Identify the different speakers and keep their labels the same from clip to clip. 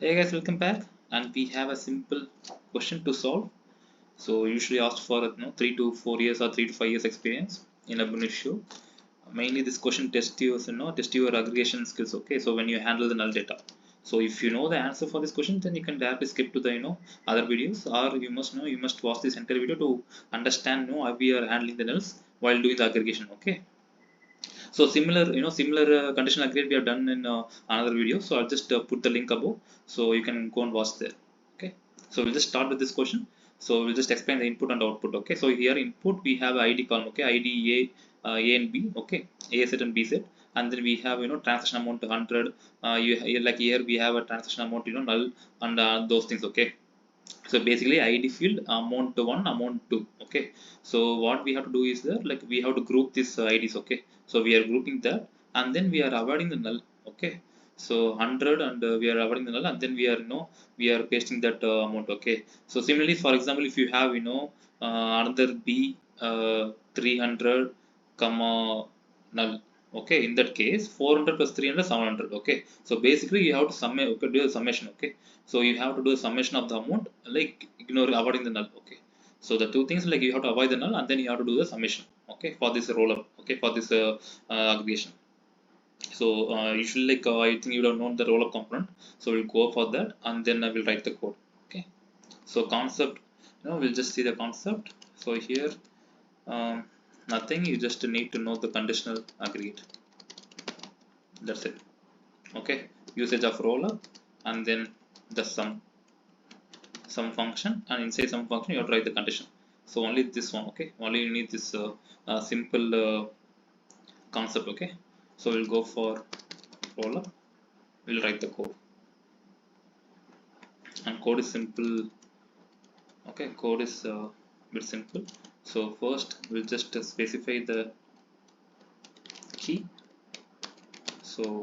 Speaker 1: Hey guys, welcome back. And we have a simple question to solve. So usually asked for 3 to 4 years or 3 to 5 years experience in Abinitio. Mainly this question tests you, test your aggregation skills. Okay, so when you handle the null data. So if you know the answer for this question, then you can directly skip to the other videos, or you must watch this entire video to understand how we are handling the nulls while doing the aggregation. Okay. So similar conditional aggregate we have done in another video. So I'll just put the link above, so you can go and watch there. Okay. So we'll just start with this question. So we'll just explain the input and output. Okay. So here input we have ID column. Okay. ID A and B. Okay. A set and B set, and then we have transaction amount 100. Like here we have a transaction amount null and those things. Okay. So basically id field amount 1 amount 2. Okay, so what we have to do is that like we have to group these ids. Okay, so we are grouping that, and then we are avoiding the null. Okay, so 100, and we are avoiding the null, and then we are we are pasting that amount. Okay, so similarly, for example, if you have another b 300 comma null. Okay, in that case 400 plus 300 700. Okay, so basically you have to sum, okay, do a summation. Okay, so you have to do a summation of the amount, like ignore avoiding the null. Okay, so the two things, like you have to avoid the null and then you have to do the summation. Okay, for this roll up. Okay, for this aggregation. So usually, like I think you have known the roll up component, so we'll go for that and then I will write the code. Okay, so concept, we'll just see the concept. So here um, nothing, you just need to know the conditional aggregate. That's it. Okay, usage of roll up, and then the some function, and inside some function you have to write the condition. So only this one. Okay, only you need this simple concept. Okay, so we'll go for roll up, we'll write the code, and code is simple. Okay, code is bit simple. So first we'll just specify the key, so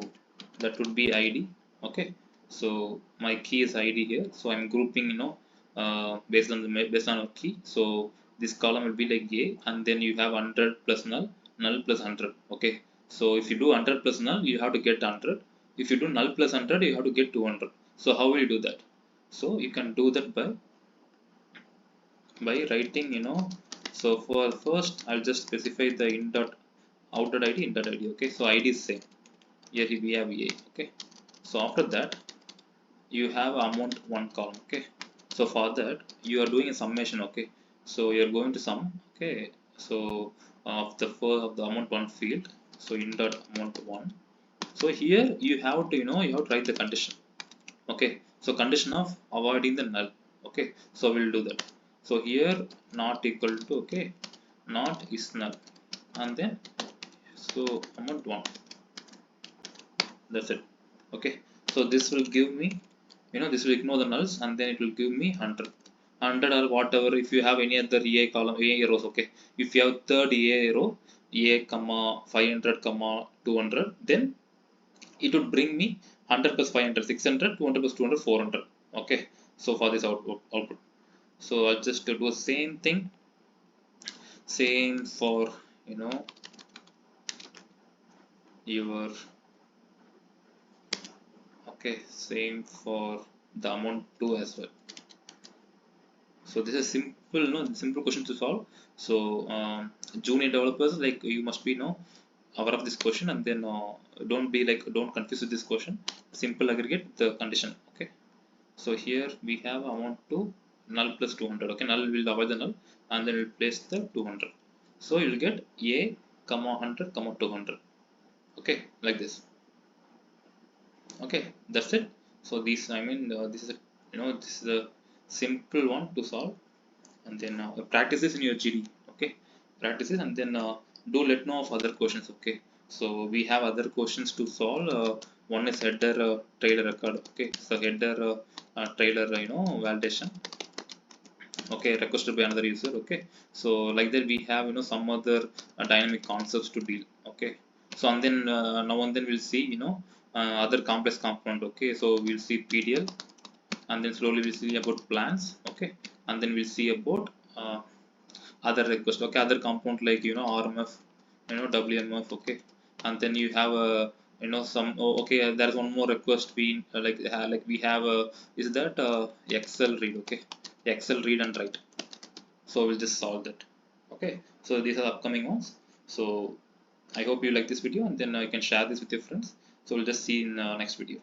Speaker 1: that would be id. Okay, so my key is id here, so I'm grouping based on a key. So this column will be like a, and then you have 100 plus null plus 100. Okay, so if you do 100 plus null, you have to get 100. If you do null plus 100, you have to get 200. So how will you do that? So you can do that by writing, so for first I'll just specify the in dot out dot id in dot id. Okay, so id is same. Here we have a. Okay, so after that you have amount one column. Okay, so for that you are doing a summation. Okay, so you're going to sum. Okay, so of the amount one field, so in dot amount one. So here you have to you have to write the condition. Okay, so condition of avoiding the null. Okay, so we'll do that. So here not equal to, okay, not is null, and then so amount one. That's it. Okay, so this will give me, this will ignore the nulls, and then it will give me 100 or whatever. If you have any other EA column, EA rows. Okay, if you have third EA row, EA comma 500 comma 200, then it would bring me 100 plus 500 600, 200 plus 200 400. Okay, so for this output, so I'll just do the same thing, same for your, okay, same for the amount 2 as well. So this is simple, simple question to solve. So junior developers, like, you must be aware of this question, and then don't confuse with this question. Simple aggregate the condition. Okay, so here we have amount to null plus 200. Okay, null will avoid the null, and then we'll place the 200. So you'll get a comma 100 comma 200. Okay, like this. Okay, that's it. So this, I mean, this is a, this is a simple one to solve. And then practice this in your GD. Okay, practice this, and then do let know of other questions. Okay, so we have other questions to solve. One is header trailer record. Okay, so header trailer validation. Okay, requested by another user. Okay, so like that we have some other dynamic concepts to deal. Okay, so and then now and then we'll see other complex component. Okay, so we'll see PDL, and then slowly we'll see about plans. Okay, and then we'll see about other request. Okay, other component like RMF, WMF. Okay, and then you have a you know, some, oh, okay, there's one more request we like we have a, is that Excel read, okay, Excel read and write. So we'll just solve that. Okay, so these are upcoming ones. So I hope you like this video, and then you can share this with your friends. So we'll just see in next video.